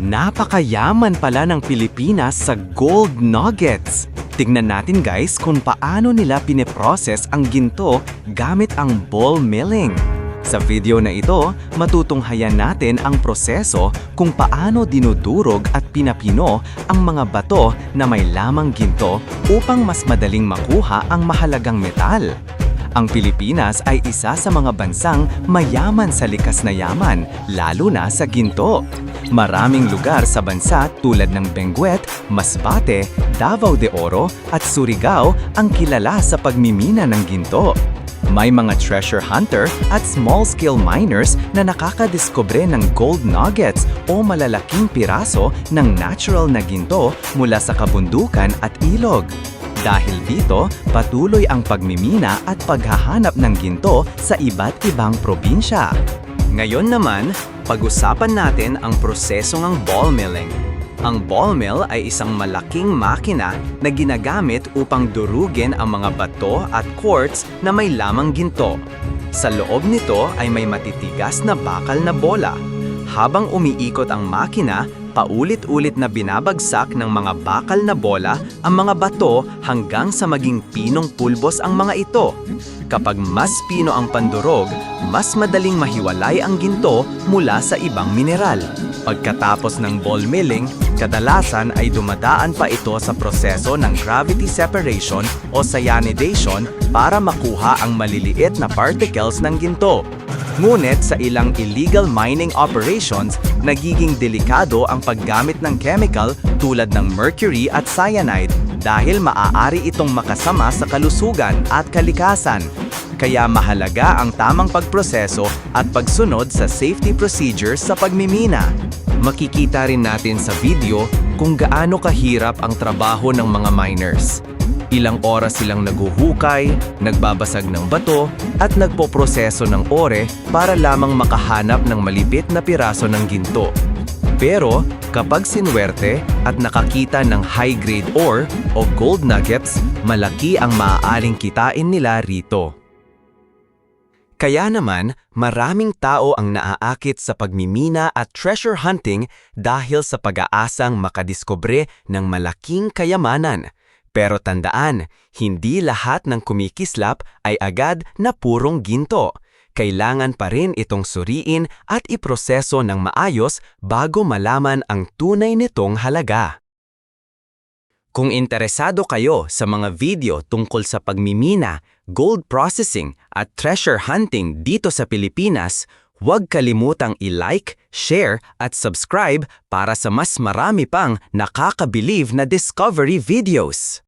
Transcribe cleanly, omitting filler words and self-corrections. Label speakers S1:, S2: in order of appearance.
S1: Napakayaman pala ng Pilipinas sa gold nuggets. Tignan natin guys kung paano nila piniprocess ang ginto gamit ang ball milling. Sa video na ito, matutunghayan natin ang proseso kung paano dinudurog at pinapino ang mga bato na may lamang ginto upang mas madaling makuha ang mahalagang metal. Ang Pilipinas ay isa sa mga bansang mayaman sa likas na yaman, lalo na sa ginto. Maraming lugar sa bansa tulad ng Benguet, Masbate, Davao de Oro at Surigao ang kilala sa pagmimina ng ginto. May mga treasure hunter at small-scale miners na nakakadiskubre ng gold nuggets o malalaking piraso ng natural na ginto mula sa kabundukan at ilog. Dahil dito, patuloy ang pagmimina at paghahanap ng ginto sa iba't ibang probinsya. Ngayon naman, pag-usapan natin ang proseso ng ball milling. Ang ball mill ay isang malaking makina na ginagamit upang durugin ang mga bato at quartz na may lamang ginto. Sa loob nito ay may matitigas na bakal na bola. Habang umiikot ang makina, paulit-ulit na binabagsak ng mga bakal na bola ang mga bato hanggang sa maging pinong pulbos ang mga ito. Kapag mas pino ang pandurog, mas madaling mahiwalay ang ginto mula sa ibang mineral. Pagkatapos ng ball milling, kadalasan ay dumadaan pa ito sa proseso ng gravity separation o cyanidation para makuha ang maliliit na particles ng ginto. Ngunit sa ilang illegal mining operations, nagiging delikado ang paggamit ng chemical tulad ng mercury at cyanide dahil maaari itong makasama sa kalusugan at kalikasan. Kaya mahalaga ang tamang pagproseso at pagsunod sa safety procedures sa pagmimina. Makikita rin natin sa video kung gaano kahirap ang trabaho ng mga miners. Ilang oras silang naguhukay, nagbabasag ng bato, at nagpoproseso ng ore para lamang makahanap ng malipit na piraso ng ginto. Pero kapag sinwerte at nakakita ng high-grade ore o gold nuggets, malaki ang maaaring kitain nila rito. Kaya naman, maraming tao ang naaakit sa pagmimina at treasure hunting dahil sa pag-aasang makadiskubre ng malaking kayamanan. Pero tandaan, hindi lahat ng kumikislap ay agad na purong ginto. Kailangan pa rin itong suriin at iproseso ng maayos bago malaman ang tunay nitong halaga. Kung interesado kayo sa mga video tungkol sa pagmimina, gold processing at treasure hunting dito sa Pilipinas, huwag kalimutang i-like, share at subscribe para sa mas marami pang nakakabilib na discovery videos.